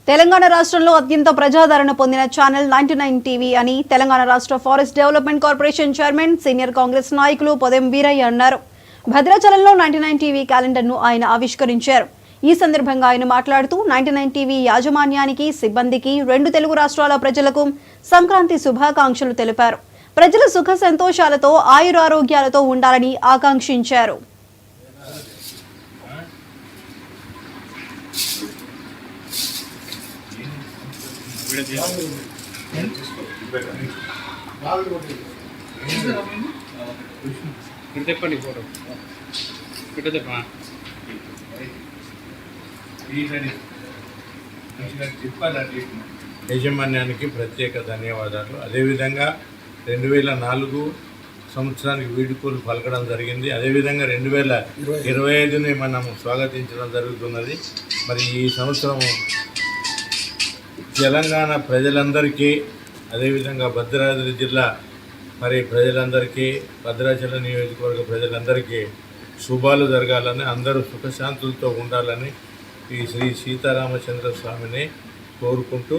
తెలంగాణ రాష్ట్రంలో అత్యంత ప్రజాదరణ పొందిన ఛానల్ 99 టీవీ అని తెలంగాణ రాష్ట్ర forest development corporation chairman senior Congress నాయకులు పొదెం వీరయ్య అన్నారు. భద్రాచలంలో 99 టీవీ క్యాలెండర్ను ఆయన ఆవిష్కరించారు. ఈ సందర్భంగా ఆయన మాట్లాడుతూ 99 టీవీ యాజమాన్యానికి, సిబ్బందికి, రెండు తెలుగు రాష్ట్రాల ప్రజలకు సంక్రాంతి శుభాకాంక్షలు తెలిపారు. ప్రజలు సుఖ సంతోషాలతో, ఆయురారోగ్యాలతో ఉండాలని ఆకాంక్షించారు. యాజమాన్యానికి ప్రత్యేక ధన్యవాదాలు. అదేవిధంగా 2004 సంవత్సరానికి వీడ్కోలు పలకడం జరిగింది. అదేవిధంగా 2025ని మనం స్వాగతించడం జరుగుతున్నది. మరి ఈ సంవత్సరం తెలంగాణ ప్రజలందరికీ, అదేవిధంగా భద్రాద్రి జిల్లా మరి ప్రజలందరికీ, భద్రాచలం నియోజకవర్గ ప్రజలందరికీ శుభాలు జరగాలని, అందరూ సుఖశాంతులతో ఉండాలని ఈ శ్రీ సీతారామచంద్ర స్వామిని కోరుకుంటూ